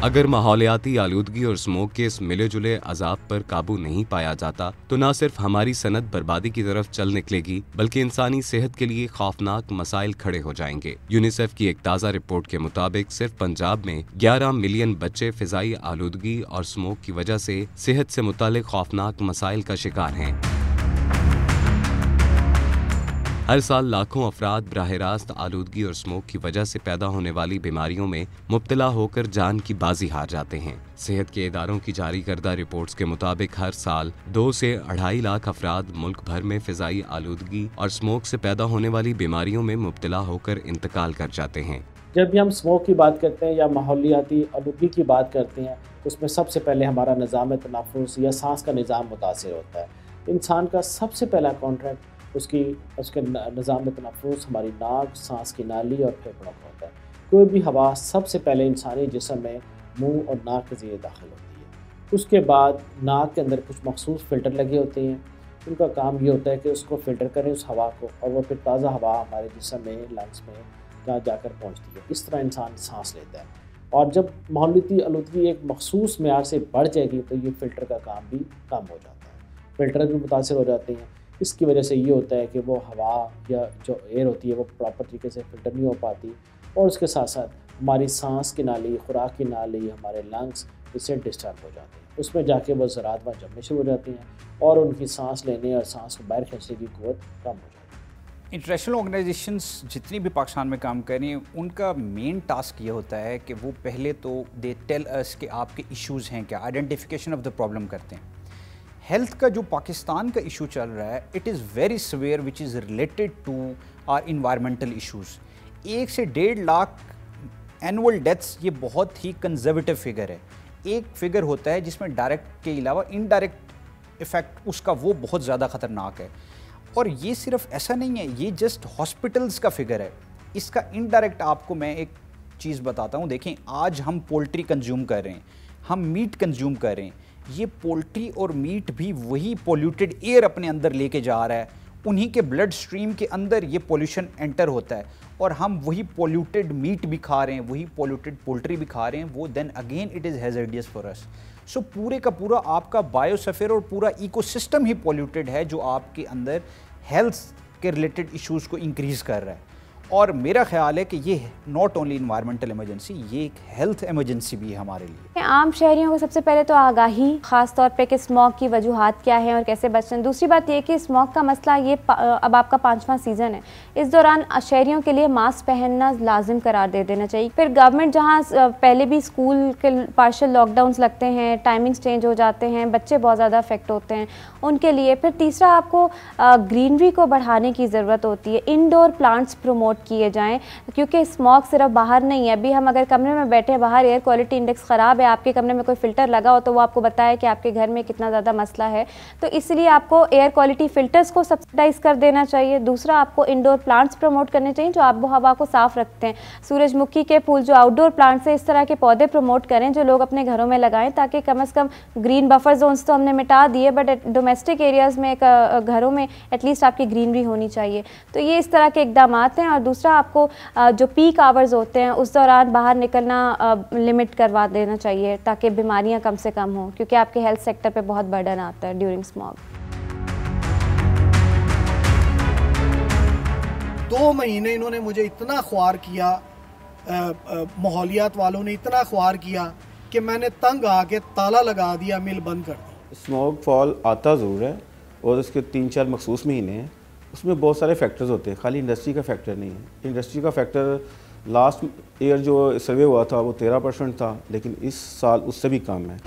अगर माहौलियाती आलूदगी और स्मोक के इस मिले जुले अजाब पर काबू नहीं पाया जाता तो न सिर्फ हमारी सनत बर्बादी की तरफ चल निकलेगी, बल्कि इंसानी सेहत के लिए खौफनाक मसाइल खड़े हो जाएंगे। यूनिसेफ की एक ताज़ा रिपोर्ट के मुताबिक सिर्फ पंजाब में 11 मिलियन बच्चे फिजाई आलूदगी और स्मोक की वजह से सेहत से मुतालिक खौफनाक मसाइल का शिकार हैं। हर साल लाखों अफराद बराह रास्त आलूदगी और स्मोक की वजह से पैदा होने वाली बीमारियों में मुब्तला होकर जान की बाजी हार जाते हैं। सेहत के इदारों की जारी करदा रिपोर्ट्स के मुताबिक हर साल 2 से 2.5 लाख अफराद मुल्क भर में फिजाई आलूदगी और स्मोक से पैदा होने वाली बीमारियों में मुब्तला होकर इंतकाल कर जाते हैं। जब भी हम स्मोक की बात करते हैं या माहौलियाती आलूदगी की बात करते हैं, तो उसमें सबसे पहले हमारा निज़ाम तनफ़ुस या सांस का निज़ाम मुतासिर होता है। इंसान का सबसे पहला कॉन्ट्रैक्ट उसके निज़ाम तनफ़ुस, हमारी नाक, सांस की नाली और फेफड़ों का होता है। कोई भी हवा सबसे पहले इंसानी जिस्म में मुंह और नाक के ज़रिए दाखिल होती है। उसके बाद नाक के अंदर कुछ मखसूस फ़िल्टर लगे होते हैं, उनका काम ये होता है कि उसको फ़िल्टर करें उस हवा को, और वो फिर ताज़ा हवा हमारे जिस्म में, लंग्स में जहाँ जाकर पहुँचती है। इस तरह इंसान सांस लेता है। और जब माहौलियाती आलूदगी एक मखसूस मेयार से बढ़ जाएगी तो ये फ़िल्टर का काम भी कम हो जाता है, फ़िल्टर भी मुतासिर हो जाते हैं। इसकी वजह से ये होता है कि वो हवा या जो एयर होती है वो प्रॉपर तरीके से फ़िल्टर नहीं हो पाती, और उसके साथ साथ हमारी सांस की नाली, खुराक की नाली, हमारे लंग्स इससे डिस्टर्ब हो जाते हैं। उसमें जाके वो ज़रात वहाँ जमने शुरू हो जाती हैं और उनकी सांस लेने और सांस को बाहर खींचने की क़ुव्वत कम हो जाती है। इंटरनेशनल ऑर्गेनाइजेशंस जितनी भी पाकिस्तान में काम कर रही हैं, उनका मेन टास्क ये होता है कि वो पहले तो दे टेल अस कि आपके इश्यूज़ हैं क्या, आइडेंटिफिकेशन ऑफ द प्रॉब्लम करते हैं। हेल्थ का जो पाकिस्तान का इशू चल रहा है, it is very severe which is related to our environmental issues. 1 से 1.5 लाख एनुअल डेथ्स, ये बहुत ही कंजर्वेटिव फिगर है। एक फिगर होता है जिसमें डायरेक्ट के अलावा इनडायरेक्ट इफ़ेक्ट उसका वो बहुत ज़्यादा ख़तरनाक है। और ये सिर्फ ऐसा नहीं है, ये जस्ट हॉस्पिटल्स का फिगर है। इसका इनडायरेक्ट आपको मैं एक चीज़ बताता हूँ। देखें, आज हम पोल्ट्री कंज्यूम कर रहे हैं, हम मीट कंज्यूम कर रहे हैं, ये पोल्ट्री और मीट भी वही पोल्यूटेड एयर अपने अंदर लेके जा रहा है, उन्हीं के ब्लड स्ट्रीम के अंदर ये पोल्यूशन एंटर होता है, और हम वही पोल्यूटेड मीट भी खा रहे हैं, वही पोल्यूटेड पोल्ट्री भी खा रहे हैं, वो then again it is hazardous for us. So पूरे का पूरा आपका बायोस्फीयर और पूरा इकोसिस्टम ही पोल्यूटेड है, जो आपके अंदर हेल्थ के रिलेटेड इश्यूज़ को इंक्रीज़ कर रहा है। और मेरा ख्याल है कि ये नॉट ओनली इन्वायरमेंटल इमरजेंसी, ये एक हेल्थ इमरजेंसी भी है हमारे लिए। आम शहरियों को सबसे पहले तो आगाही, ख़ास तौर पे कि स्मॉग की वजूहात क्या है और कैसे बचना। दूसरी बात ये कि स्मॉग का मसला ये अब आपका 5वां सीज़न है, इस दौरान शहरियों के लिए मास्क पहनना लाजिम करार दे देना चाहिए। फिर गवर्नमेंट जहाँ पहले भी स्कूल के पार्शल लॉकडाउन्स लगते हैं, टाइमिंग्स चेंज हो जाते हैं, बच्चे बहुत ज़्यादा अफेक्ट होते हैं उनके लिए। फिर तीसरा, आपको ग्रीनरी को बढ़ाने की ज़रूरत होती है, इंडोर प्लांट्स प्रमोट किए जाएं, क्योंकि स्मॉग सिर्फ बाहर नहीं है। अभी हम अगर कमरे में बैठे हैं, बाहर एयर क्वालिटी इंडेक्स ख़राब है, आपके कमरे में कोई फ़िल्टर लगा हो तो वो आपको बताए कि आपके घर में कितना ज़्यादा मसला है। तो इसलिए आपको एयर क्वालिटी फ़िल्टर्स को सब्सिडाइज़ कर देना चाहिए। दूसरा, आपको इंडोर प्लांट्स प्रमोट करने चाहिए जो आबो हवा को साफ़ रखते हैं। सूरजमुखी के फूल जो आउटडोर प्लांट्स है, इस तरह के पौधे प्रमोट करें जो लोग अपने घरों में लगाएं, ताकि कम से कम ग्रीन बफर जोन्स तो हमने मिटा दिए, बट डोमेस्टिक एरियाज़ में घरों में एटलीस्ट आपकी ग्रीनरी होनी चाहिए। तो ये इस तरह के इकदाम हैं। और दूसरा, आपको जो पीक आवर्स होते हैं उस दौरान बाहर निकलना लिमिट करवा देना चाहिए, ताकि बीमारियां कम से कम हों, क्योंकि आपके हेल्थ सेक्टर पे बहुत बर्डन आता है ड्यूरिंग स्मॉग। 2 महीने इन्होंने मुझे इतना ख्वार किया, माहौलियात वालों ने इतना ख्वार किया कि मैंने तंग आके ताला लगा दिया, मिल बंद कर दी। स्मोक फॉल आता ज़रूर है और उसके 3-4 मखसूस महीने हैं। उसमें बहुत सारे फैक्टर्स होते हैं, खाली इंडस्ट्री का फैक्टर नहीं है। इंडस्ट्री का फैक्टर लास्ट ईयर जो सर्वे हुआ था वो 13% था, लेकिन इस साल उससे भी कम है।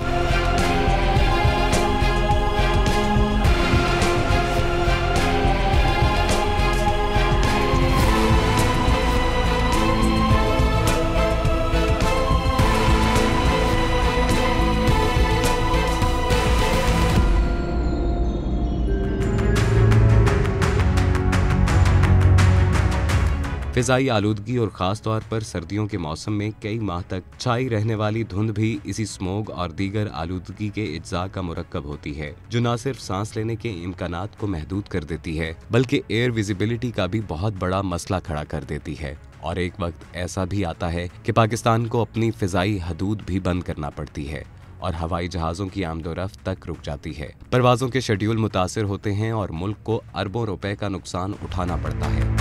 फिजाई आलूदगी और ख़ास तौर पर सर्दियों के मौसम में कई माह तक छाई रहने वाली धुंध भी इसी स्मोग और दीगर आलूदगी के इज्जा का मुरक्कब होती है, जो न सिर्फ सांस लेने के इम्कानात को महदूद कर देती है बल्कि एयर विजिबिलिटी का भी बहुत बड़ा मसला खड़ा कर देती है। और एक वक्त ऐसा भी आता है कि पाकिस्तान को अपनी फिजाई हदूद भी बंद करना पड़ती है और हवाई जहाज़ों की आमदोरफ्त तक रुक जाती है। परवाज़ों के शेड्यूल मुतासिर होते हैं और मुल्क को अरबों रुपए का नुकसान उठाना पड़ता है।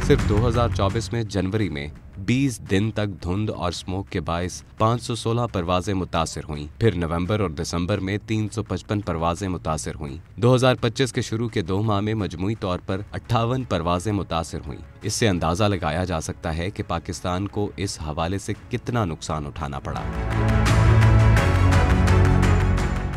सिर्फ 2024 में जनवरी में 20 दिन तक धुंध और स्मोक के बायस 516 परवाजें मुतासिर हुईं। फिर नवंबर और दिसंबर में 355 परवाजें मुतासिर हुईं। 2025 के शुरू के 2 माह में मजमूई तौर पर 58 परवाजें मुतासिर हुईं। इससे अंदाजा लगाया जा सकता है कि पाकिस्तान को इस हवाले से कितना नुकसान उठाना पड़ा।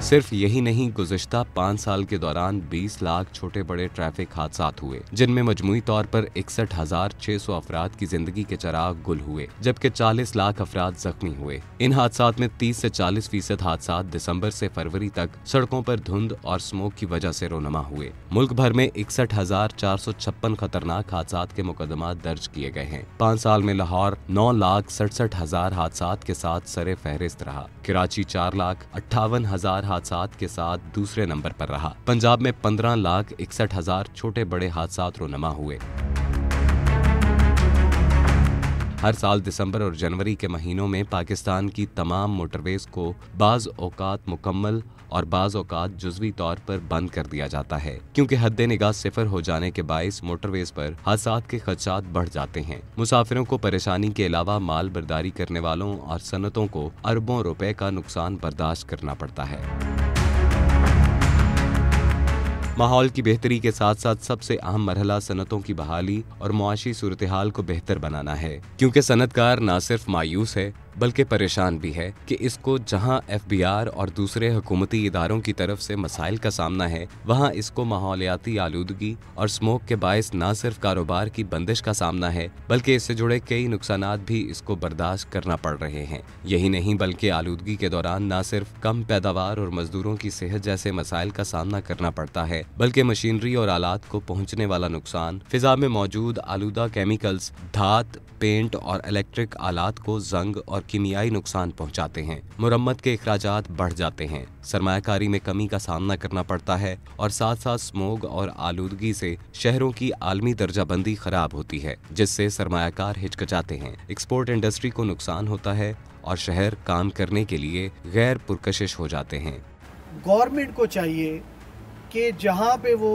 सिर्फ यही नहीं, गुज़िश्ता 5 साल के दौरान 20 लाख छोटे बड़े ट्रैफिक हादसात हुए, जिनमें मजमूई तौर पर 61,600 अफराद की जिंदगी के चिराग गुल हुए, जबकि 40 लाख अफराद जख्मी हुए। इन हादसात में 30 से 40% हादसात दिसंबर से फरवरी तक सड़कों पर धुंध और स्मोक की वजह से रोनमा हुए। मुल्क भर में 61,456 खतरनाक हादसात के मुकदमात दर्ज किए गए हैं। 5 साल में लाहौर 9,67,000 हादसात के साथ सरे फहरिस्त रहा। कराची 4,58,000 हादसात के साथ दूसरे नंबर पर रहा। पंजाब में 15,61,000 छोटे बड़े हादसात रोनमा हुए। हर साल दिसंबर और जनवरी के महीनों में पाकिस्तान की तमाम मोटरवेज को बाज़ औकात मुकम्मल और बाज़ औकात जुज़वी तौर पर बंद कर दिया जाता है, क्योंकि हद्दे निगाह सिफर हो जाने के बायस मोटरवेज पर हादसात के खदशात बढ़ जाते हैं। मुसाफिरों को परेशानी के अलावा माल बर्दारी करने वालों और सनतों को अरबों रुपए का नुकसान बर्दाश्त करना पड़ता है। माहौल की बेहतरी के साथ साथ सबसे अहम मरहला सनतों की बहाली और मुआशी सूरत हाल को बेहतर बनाना है, क्योंकि सनतकार न सिर्फ मायूस है बल्कि परेशान भी है कि इसको जहां FBR और दूसरे हुकूमती इदारों की तरफ से मसाइल का सामना है, वहां इसको माहौलियाती आलूदगी और स्मोक के बायस न सिर्फ कारोबार की बंदिश का सामना है बल्कि इससे जुड़े कई नुकसानात भी इसको बर्दाश्त करना पड़ रहे हैं। यही नहीं, बल्कि आलूदगी के दौरान न सिर्फ कम पैदावार और मजदूरों की सेहत जैसे मसाइल का सामना करना पड़ता है, बल्कि मशीनरी और आलात को पहुँचने वाला नुकसान, फिजा में मौजूद आलूदा केमिकल्स, धात, पेंट और इलेक्ट्रिक आलात को जंग और कीमियाई नुकसान पहुंचाते हैं। मुरम्मत के अखराजात बढ़ जाते हैं, सरमायाकारी में कमी का सामना करना पड़ता है और साथ साथ स्मोग और आलूदगी से शहरों की आलमी दर्जाबंदी खराब होती है, जिससे सरमायाकार हिचकिचाते हैं, एक्सपोर्ट इंडस्ट्री को नुकसान होता है और शहर काम करने के लिए गैर पुरकशिश हो जाते हैं। गवर्नमेंट को चाहिए कि जहाँ पे वो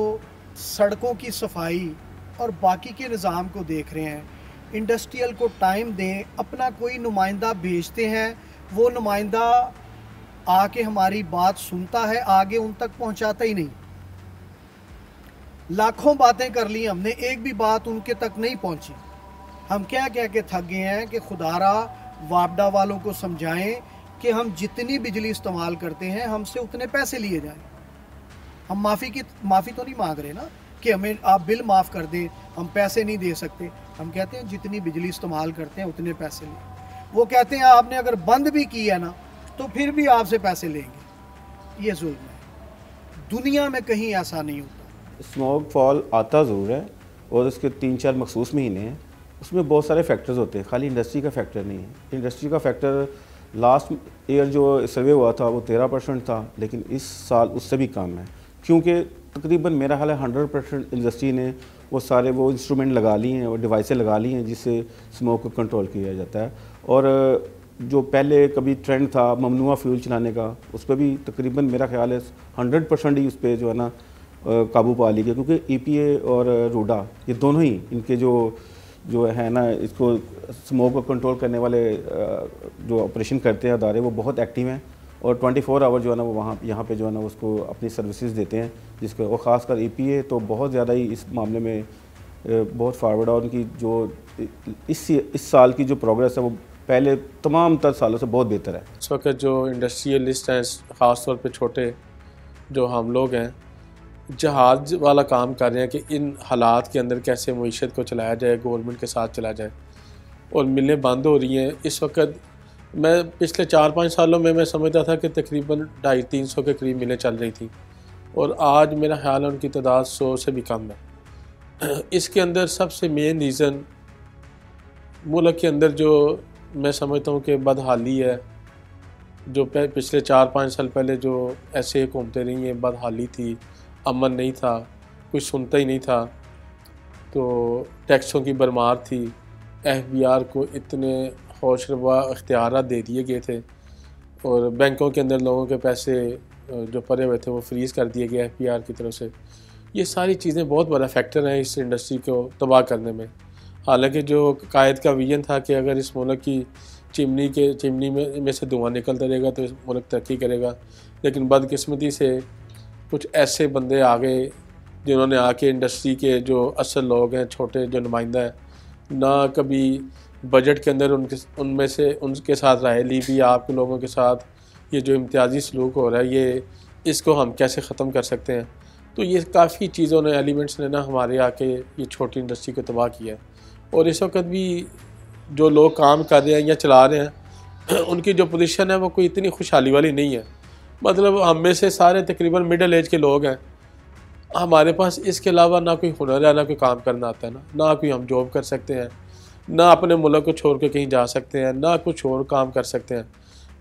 सड़कों की सफाई और बाकी के निज़ाम को देख रहे हैं, इंडस्ट्रियल को टाइम दें, अपना कोई नुमाइंदा भेजते हैं, वो नुमाइंदा आके हमारी बात सुनता है, आगे उन तक पहुंचाता ही नहीं। लाखों बातें कर ली हमने, एक भी बात उनके तक नहीं पहुंची। हम क्या कह के थक गए हैं कि खुदारा वापडा वालों को समझाएं कि हम जितनी बिजली इस्तेमाल करते हैं हमसे उतने पैसे लिए जाएं। हम माफ़ी तो नहीं मांग रहे ना कि हमें आप बिल माफ़ कर दें, हम पैसे नहीं दे सकते। हम कहते हैं जितनी बिजली इस्तेमाल करते हैं उतने पैसे लें। वो कहते हैं आपने अगर बंद भी किया ना तो फिर भी आपसे पैसे लेंगे। ये जुल्म है, दुनिया में कहीं ऐसा नहीं होता। स्मोक फॉल आता ज़रूर है और उसके 3-4 मखसूस महीने हैं, उसमें बहुत सारे फैक्टर्स होते हैं, खाली इंडस्ट्री का फैक्टर नहीं है। इंडस्ट्री का फैक्टर लास्ट ईयर जो सर्वे हुआ था वो 13% था, लेकिन इस साल उससे भी कम है, क्योंकि तकरीबन मेरा ख्याल है 100% इंडस्ट्री ने वो इंस्ट्रूमेंट लगा लिए हैं और डिवाइसें लगा ली हैं जिससे स्मोक को कंट्रोल किया जाता है। और जो पहले कभी ट्रेंड था ममनुआ फ्यूल चलाने का, उस पर भी तकरीबन मेरा ख्याल है 100% ही उस पर जो है ना काबू पा ली गया, क्योंकि EPA और रूडा ये दोनों ही इनके जो है ना इसको स्मोक को कंट्रोल करने वाले जो ऑपरेशन करते हैं अदारे, वो बहुत एक्टिव हैं और 24 आवर जो है ना वो यहाँ पे जो है ना उसको अपनी सर्विसेज देते हैं, जिसको और ख़ासकर EPA तो बहुत ज़्यादा ही इस मामले में बहुत फारवर्ड है। और उनकी जो इस साल की जो प्रोग्रेस है वो पहले तमाम तर सालों से बहुत बेहतर है। इस वक्त जो इंडस्ट्रियलिस्ट हैं, ख़ास तौर पे छोटे जो हम लोग हैं, जहाज वाला काम कर रहे हैं कि इन हालात के अंदर कैसे मईशत को चलाया जाए, गवर्नमेंट के साथ चला जाए, और मिलें बंद हो रही हैं। इस वक्त मैं पिछले 4-5 सालों में मैं समझता था कि तकरीबन 250-300 के करीब मिलें चल रही थी, और आज मेरा ख्याल है उनकी तादाद 100 से भी कम है। इसके अंदर सबसे मेन रीज़न मुल्क के अंदर जो मैं समझता हूँ कि बदहाली है, जो पिछले 4-5 साल पहले जो ऐसे हुकूमतें रही हैं, बदहाली थी, अमन नहीं था, कुछ सुनता ही नहीं था, तो टैक्सों की भरमार थी, FBR को इतने हौशरबा इख्तियारात दे दिए गए थे, और बैंकों के अंदर लोगों के पैसे जो पड़े हुए थे वो फ्रीज़ कर दिए गए FBR की तरफ से। ये सारी चीज़ें बहुत बड़ा फैक्टर हैं इस इंडस्ट्री को तबाह करने में। हालांकि जो कायद का विजन था कि अगर इस मुल्क की चिमनी में से धुआं निकलता रहेगा तो इस मुल्क तरक्की करेगा, लेकिन बदकिस्मती से कुछ ऐसे बंदे आ गए जिन्होंने आके इंडस्ट्री के जो असल लोग हैं, छोटे जो नुमाइंदा हैं, ना कभी बजट के अंदर उनके साथ राय ली भी आप लोगों के साथ ये जो इम्तियाजी सलूक हो रहा है ये इसको हम कैसे ख़त्म कर सकते हैं। तो ये काफ़ी चीज़ों ने एलिमेंट्स ने ना हमारे आके ये छोटी इंडस्ट्री को तबाह किया है। और इस वक्त भी जो लोग काम कर रहे हैं या चला रहे हैं उनकी जो पोजीशन है वो कोई इतनी खुशहाली वाली नहीं है। मतलब हम में से सारे तकरीबन मिडिल एज के लोग हैं, हमारे पास इसके अलावा ना कोई हुनर है, ना कोई काम करना आता है, ना कोई हम जॉब कर सकते हैं, ना अपने मुल्क को छोड़ के कहीं जा सकते हैं, ना कुछ और काम कर सकते हैं।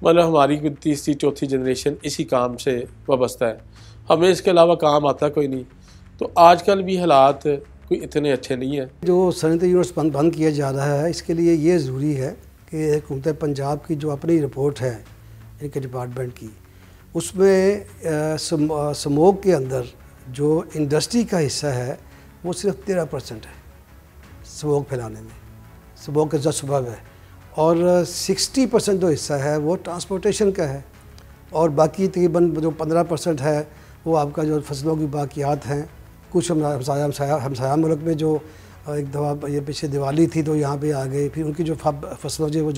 मतलब हमारी 3री-4थी जनरेशन इसी काम से वाबस्ता है, हमें इसके अलावा काम आता कोई नहीं। तो आजकल भी हालात कोई इतने अच्छे नहीं है। जो सनती यूनिट्स बंद किया जा रहा है, इसके लिए ये ज़रूरी है कि हुकूमत पंजाब की जो अपनी रिपोर्ट है इनके डिपार्टमेंट की, उसमें स्मोक के अंदर जो इंडस्ट्री का हिस्सा है वो सिर्फ 13% है स्मोक फैलाने में, स्मोक का जो सबब है, और 60% जो हिस्सा है वो ट्रांसपोर्टेशन का है, और बाकी तकरीबन जो 15% है वो आपका जो फसलों की बाकियात हैं। कुछ हमसाया मुल्क में जो एक दफ़ा ये पीछे दिवाली थी तो यहाँ पे आ गए, फिर उनकी जो फसलों जो वो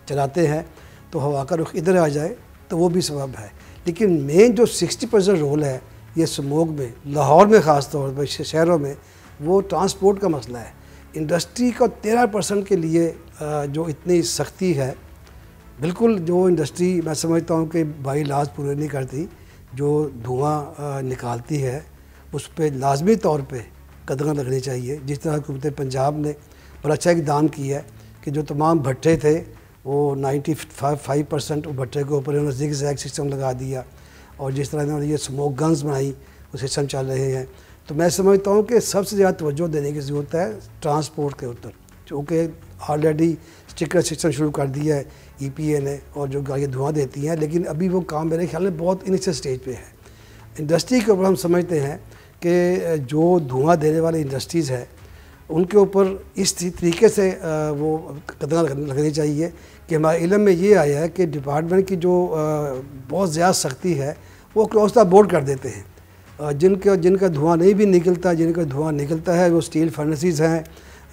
चलाते हैं तो हवा का रुख इधर आ जाए तो वो भी सबब है। लेकिन मेन जो 60% रोल है ये स्मोक में, लाहौर में ख़ास तौर पर शहरों में, वो ट्रांसपोर्ट का मसला है। इंडस्ट्री का 13% के लिए जो इतनी सख्ती है, बिल्कुल जो इंडस्ट्री मैं समझता हूँ कि बाई लाज पूरे नहीं करती, जो धुआं निकालती है उस पर लाजमी तौर पे कदम लगनी चाहिए। जिस तरह हुकूमत पंजाब ने बड़ा अच्छा इक़दाम किया है कि जो तमाम भट्टे थे वो 95% भट्टे के ऊपर उन्होंने ज़िग-ज़ैग सिस्टम लगा दिया, और जिस तरह इन्होंने ये स्मोक गन्स बनाई वो सिस्टम चल रहे हैं। तो मैं समझता हूँ कि सबसे ज़्यादा तवज्जो देने की ज़रूरत है ट्रांसपोर्ट के ऊपर, क्योंकि ऑलरेडी स्टिकर सिस्टम शुरू कर दिया है EPA ने, और जो गाड़ियाँ धुआं देती हैं, लेकिन अभी वो काम मेरे ख्याल में बहुत इनिशियल स्टेज पे है। इंडस्ट्री के ऊपर हम समझते हैं कि जो धुआं देने वाली इंडस्ट्रीज़ है उनके ऊपर इस तरीके से वो कदम लगनी चाहिए कि हमारे इल्म में ये आया है कि डिपार्टमेंट की जो बहुत ज़्यादा सख्ती है वो क्रॉस द बोर्ड कर देते हैं। जिनका धुआं नहीं भी निकलता, जिनका धुआं निकलता है वो स्टील फर्नेसेस हैं,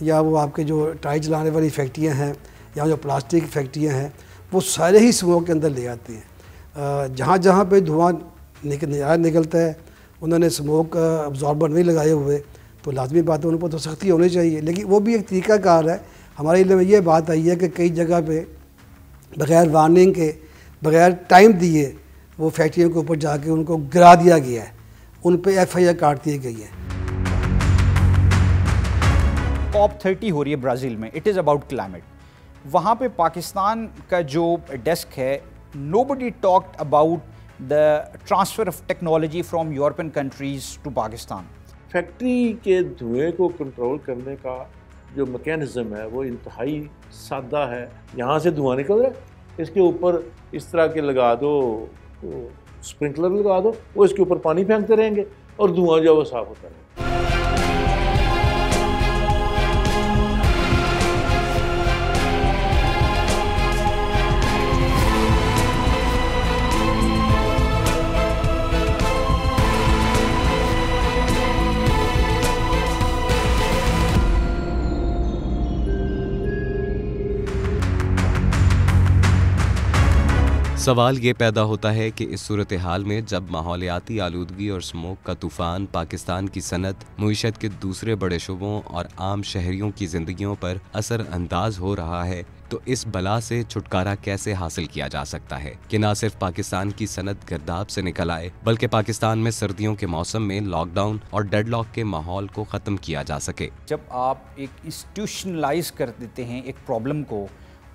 या वो आपके जो टाई चलाने वाली फैक्ट्रियाँ हैं, या जो प्लास्टिक फैक्ट्रियाँ हैं, वो सारे ही स्मोक के अंदर ले आती हैं। जहाँ जहाँ पे धुआं निकलता है उन्होंने स्मोक अब्जॉर्बर नहीं लगाए हुए, तो लाजमी बात है उन पर तो सख्ती होनी चाहिए, लेकिन वो भी एक तरीक़ाकार है। हमारे इल्म में ये बात आई है कि कई जगह पे बग़ैर वार्निंग के, बग़ैर टाइम दिए वो फैक्ट्रियों के ऊपर जाके उनको गिरा दिया गया है, उन पे FIR काट दी गई है। COP30 हो रही है ब्राज़ील में, इट इज़ अबाउट क्लाइमेट। वहाँ पे पाकिस्तान का जो डेस्क है, nobody talked about the transfer of technology from European countries to Pakistan. Factory के धुएं को कंट्रोल करने का जो मैकेनिज़्म है वो इंतहाई सादा है। यहाँ से धुआं निकल रहा है, इसके ऊपर इस तरह के लगा दो, स्प्रिंकलर लगा दो, वो इसके ऊपर पानी फेंकते रहेंगे और धुआं जो है वो साफ होता रहेगा। सवाल ये पैदा होता है कि इस सूरत हाल में जब माहौलियाती आलूदगी और स्मोक का तूफान पाकिस्तान की सनत, मुईशत के दूसरे बड़े शुबों और आम शहरियों की जिंदगियों पर असर अंदाज हो रहा है, तो इस बला से छुटकारा कैसे हासिल किया जा सकता है कि न सिर्फ पाकिस्तान की सनत गर्दाब से निकल आए, बल्कि पाकिस्तान में सर्दियों के मौसम में लॉकडाउन और डेडलॉक के माहौल को ख़त्म किया जा सके। जब आप एक इंस्टीट्यूशनलाइज कर देते हैं एक प्रॉब्लम को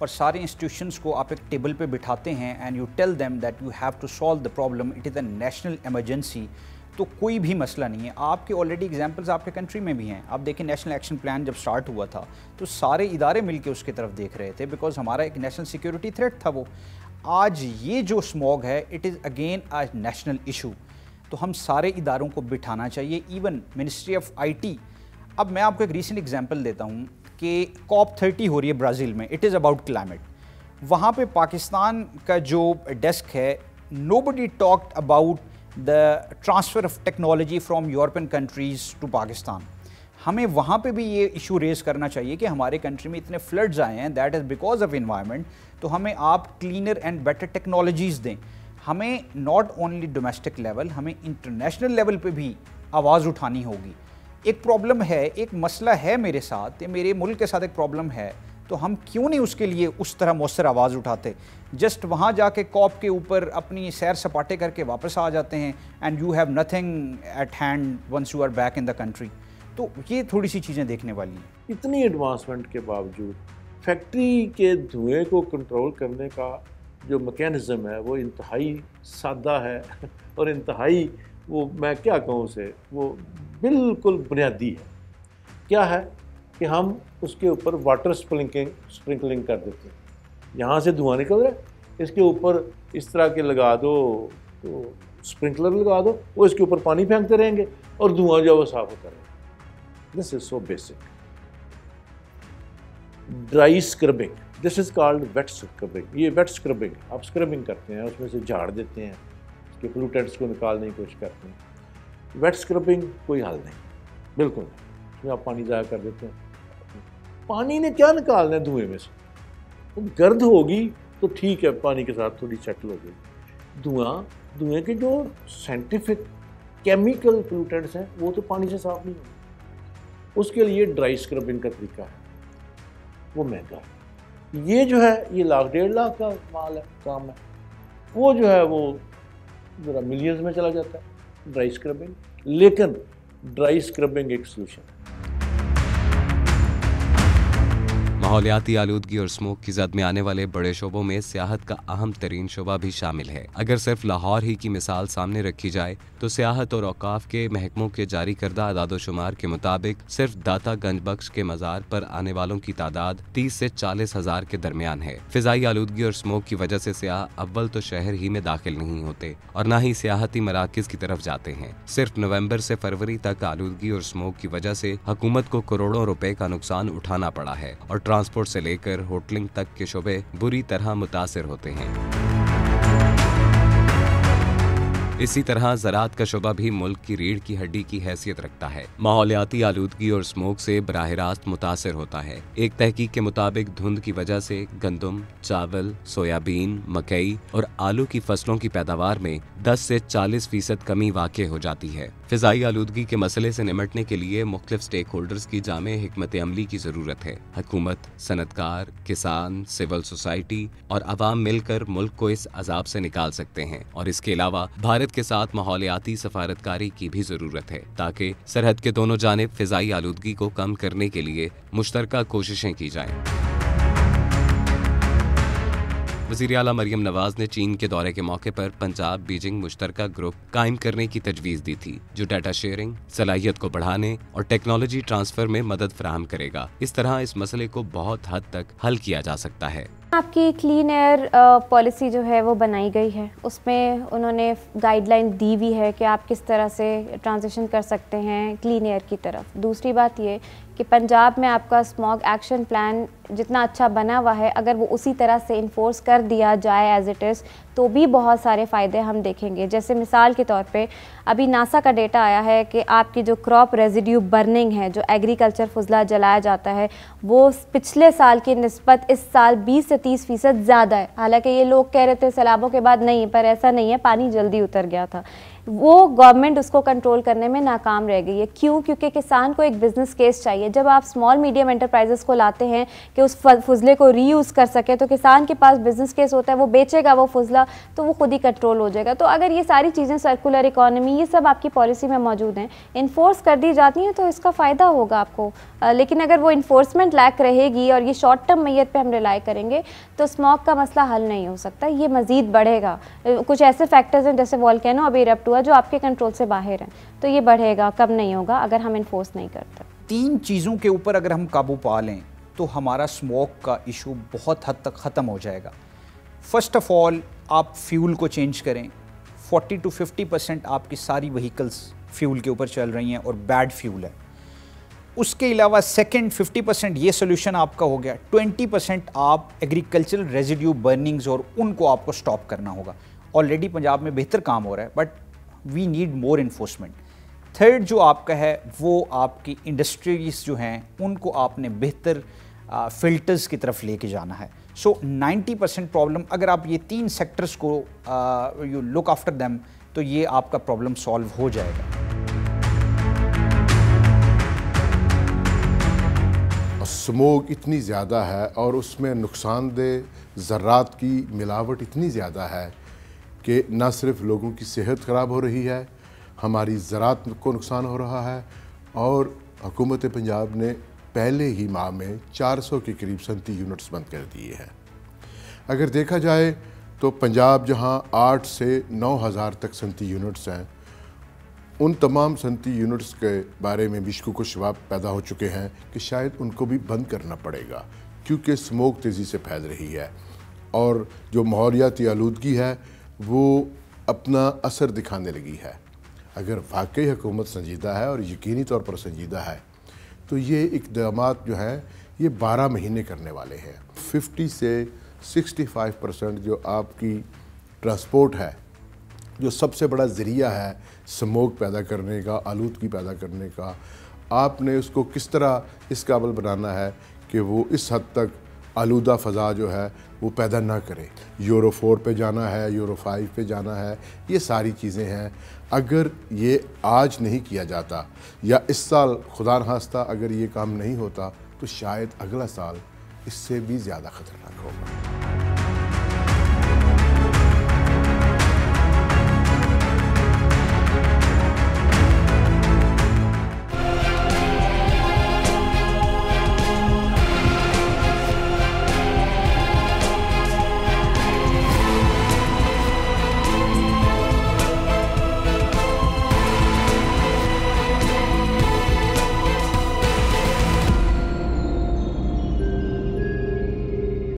और सारे इंस्टीट्यूशंस को आप एक टेबल पे बिठाते हैं and you tell them that you have to solve the problem, it is a national emergency, तो कोई भी मसला नहीं है। आपके ऑलरेडी एग्जांपल्स आपके कंट्री में भी हैं। आप देखें नेशनल एक्शन प्लान जब स्टार्ट हुआ था तो सारे इदारे मिलके उसकी तरफ देख रहे थे, बिकॉज हमारा एक नेशनल सिक्योरिटी थ्रेट था वो। आज ये जो स्मॉग है it is again a national issue, तो हम सारे इदारों को बिठाना चाहिए, इवन मिनिस्ट्री ऑफ IT। अब मैं आपको एक रीसेंट एग्जांपल देता हूँ कि COP30 हो रही है ब्राज़ील में, इट इज़ अबाउट क्लाइमेट। वहाँ पे पाकिस्तान का जो डेस्क है, nobody talked about the transfer of technology from European countries to Pakistan. हमें वहाँ पे भी ये इशू रेज़ करना चाहिए कि हमारे कंट्री में इतने फ्लड्स आए हैं, that is because of environment, तो हमें आप क्लीनर एंड बेटर टेक्नोलॉजीज़ दें। हमें नॉट ओनली डोमेस्टिक लेवल, हमें इंटरनेशनल लेवल पे भी आवाज़ उठानी होगी। एक प्रॉब्लम है, एक मसला है मेरे साथ, मेरे मुल्क के साथ एक प्रॉब्लम है, तो हम क्यों नहीं उसके लिए उस तरह मौसर आवाज़ उठाते। जस्ट वहाँ जाके COP के ऊपर अपनी सैर सपाटे करके वापस आ जाते हैं and you have nothing at hand once you are back in the country. तो ये थोड़ी सी चीज़ें देखने वाली हैं। इतनी एडवांसमेंट के बावजूद फैक्ट्री के धुएं को कंट्रोल करने का जो मैकेनिज़्म है वो इंतहाई सादा है और इंतहाई, वो मैं क्या कहूँ उसे, वो बिल्कुल बुनियादी है। क्या है कि हम उसके ऊपर वाटर स्प्रिंकलिंग कर देते हैं। यहाँ से धुआं निकल रहा है, इसके ऊपर इस तरह के लगा दो, तो स्प्रिंकलर लगा दो, वो इसके ऊपर पानी फेंकते रहेंगे और धुआं जो है वो साफ होता रहेगा। This is so basic. Dry scrubbing, this is called wet scrubbing. ये वेट स्क्रबिंग, आप स्क्रबिंग करते हैं, उसमें से झाड़ देते हैं, उसके पोल्यूटेंट्स को निकालने की कोशिश करते हैं। वेट स्क्रबिंग कोई हल नहीं, बिल्कुल नहीं। उसमें आप पानी ज़ाया कर देते हैं। पानी ने क्या निकालना है धुएं में से? तो गर्द होगी तो ठीक है, पानी के साथ थोड़ी सेटल हो गई। धुएं के जो साइंटिफिक केमिकल पोल्यूटेंट्स हैं वो तो पानी से साफ नहीं होंगे। उसके लिए ड्राई स्क्रबिंग का तरीका है, वो महंगा है। ये जो है ये लाख 1.5 लाख का माल है, काम है। वो जो है वो ज़रा मिलियंस में चला जाता है ड्राई स्क्रबिंग, लेकिन ड्राई स्क्रबिंग एक सोल्यूशन है। माहौलियाती आलूदगी और स्मोक की जद में आने वाले बड़े शोबों में सियाहत का अहम तरीन शोबा भी शामिल है। अगर सिर्फ लाहौर ही की मिसाल सामने रखी जाए तो सियाहत और औकाफ के महकमों के जारी करदा आदादोशुमार के मुताबिक सिर्फ दाता गंज बख्श के मज़ार पर आने वालों की तादाद 30 से 40 हज़ार के दरमियान है। फिजाई आलूदगी और स्मोक की वजह से सियाह अव्वल तो शहर ही में दाखिल नहीं होते और न ही सियाहती मराकिज की तरफ जाते हैं। सिर्फ नवंबर से फरवरी तक आलूदगी और स्मोक की वजह से हुकूमत को करोड़ों रुपए का नुकसान उठाना पड़ा है और ट्रांसपोर्ट से लेकर होटलिंग तक के शोबे बुरी तरह मुतासिर होते हैं। इसी तरह ज़राअत का शुबा भी मुल्क की रीढ़ की हड्डी की हैसियत रखता है। माहौलियाती आलूदगी और स्मोक से बराह रास्त मुतासर होता है। एक तहकीक के मुताबिक धुंध की वजह से गंदम, चावल, सोयाबीन, मकई और आलू की फसलों की पैदावार में 10 से 40% कमी वाक़ई हो जाती है। फ़िज़ाई आलूदगी के मसले से निमटने के लिए मुख्तलिफ स्टेक होल्डर्स की जामे हिकमत अमली की ज़रूरत है। हुकूमत, सनतकार, किसान, सिविल सोसाइटी और अवाम मिलकर मुल्क को इस अजाब से निकाल सकते हैं और इसके अलावा भारत के साथ माहौलियाती सफारतकारी की भी जरूरत है ताकि सरहद के दोनों जानिब फिजाई आलूदगी को कम करने के लिए मुश्तरका कोशिशें की जाएं। वज़ीर आला मरियम नवाज ने चीन के दौरे के मौके पर पंजाब बीजिंग मुश्तरका ग्रुप कायम करने की तजवीज़ दी थी, जो डाटा शेयरिंग, सलाहियत को बढ़ाने और टेक्नोलॉजी ट्रांसफर में मदद फराहम करेगा। इस तरह इस मसले को बहुत हद तक हल किया जा सकता है। आपकी क्लीन एयर पॉलिसी जो है वो बनाई गई है, उसमें उन्होंने गाइडलाइन दी हुई है कि आप किस तरह से ट्रांजिशन कर सकते हैं क्लीन एयर की तरफ। दूसरी बात ये कि पंजाब में आपका स्मॉग एक्शन प्लान जितना अच्छा बना हुआ है, अगर वो उसी तरह से इन्फोर्स कर दिया जाए एज इट इज़ तो भी बहुत सारे फ़ायदे हम देखेंगे। जैसे मिसाल के तौर पे अभी नासा का डेटा आया है कि आपकी जो क्रॉप रेजिड्यू बर्निंग है, जो एग्रीकल्चर फुजला जलाया जाता है, वो पिछले साल की निस्बत इस साल 20 से 30% ज़्यादा है। हालांकि ये लोग कह रहे थे सैलाबों के बाद नहीं, पर ऐसा नहीं है, पानी जल्दी उतर गया था। वो गवर्नमेंट उसको कंट्रोल करने में नाकाम रह गई है। क्यों? क्योंकि किसान को एक बिज़नेस केस चाहिए। जब आप स्मॉल मीडियम एंटरप्राइजेस को लाते हैं कि उस फुजले को रीयूज़ कर सके, तो किसान के पास बिज़नेस केस होता है, वो बेचेगा वो फुजला, तो वो खुद ही कंट्रोल हो जाएगा। तो अगर ये सारी चीज़ें, सर्कुलर इकॉनमी, ये सब आपकी पॉलिसी में मौजूद हैं, इन्फोर्स कर दी जाती हैं, तो इसका फ़ायदा होगा आपको। लेकिन अगर वो इन्फोर्समेंट लैक रहेगी और ये शॉर्ट टर्म मैयत पे हम रिलाई करेंगे, तो स्मॉग का मसला हल नहीं हो सकता, ये मज़ीद बढ़ेगा। कुछ ऐसे फैक्टर्स हैं जैसे वॉल्केनो अभी इरप्ट हुआ जो आपके कंट्रोल से बाहर हैं, तो ये बढ़ेगा, कम नहीं होगा अगर हम इन्फोर्स नहीं करते। 3 चीज़ों के ऊपर अगर हम काबू पा लें तो हमारा स्मोक का इशू बहुत हद तक ख़त्म हो जाएगा। फ़र्स्ट ऑफ़ ऑल आप फ्यूल को चेंज करें। 40 to 50% आपकी सारी व्हीकल्स फ्यूल के ऊपर चल रही हैं और बैड फ्यूल है। उसके अलावा सेकंड 50% ये सोल्यूशन आपका हो गया। 20% आप एग्रीकल्चरल रेजिड्यू बर्निंग्स और उनको आपको स्टॉप करना होगा। ऑलरेडी पंजाब में बेहतर काम हो रहा है, but we need more enforcement. Third जो आपका है वो आपकी इंडस्ट्रीज जो हैं उनको आपने बेहतर फिल्टर्स की तरफ लेके जाना है। सो 90% प्रॉब्लम, अगर आप ये 3 सेक्टर्स को यू लुक आफ्टर देम, तो ये आपका प्रॉब्लम सॉल्व हो जाएगा। स्मोक इतनी ज़्यादा है और उसमें नुकसानदेह ज़रात की मिलावट इतनी ज़्यादा है कि न सिर्फ लोगों की सेहत ख़राब हो रही है, हमारी ज़रात को नुकसान हो रहा है। और हुकूमत पंजाब ने पहले ही माह में 400 के करीब सनती यूनिट्स बंद कर दिए हैं। अगर देखा जाए तो पंजाब जहां 8 से 9,000 तक सनती यूनिट्स हैं, उन तमाम सनती यूनिट्स के बारे में भी शकुक शबाब पैदा हो चुके हैं कि शायद उनको भी बंद करना पड़ेगा, क्योंकि स्मोक तेज़ी से फैल रही है और जो माहौलियाती आलूदगी है वो अपना असर दिखाने लगी है। अगर वाकई हुकूमत संजीदा है और यकीनी तौर पर संजीदा है तो ये इक़दामात जो हैं ये 12 महीने करने वाले हैं। 50 से 65% जो आपकी ट्रांसपोर्ट है, जो सबसे बड़ा ज़रिया है स्मोक पैदा करने का, आलूदगी पैदा करने का, आपने उसको किस तरह इस काबिल बनाना है कि वो इस हद तक आलूदा फ़ज़ा जो है वो पैदा ना करे। यूरो 4 पे जाना है, यूरो 5 पे जाना है, ये सारी चीज़ें हैं। अगर ये आज नहीं किया जाता या इस साल खुदा नखास्ता अगर ये काम नहीं होता तो शायद अगला साल इससे भी ज़्यादा ख़तरनाक होगा।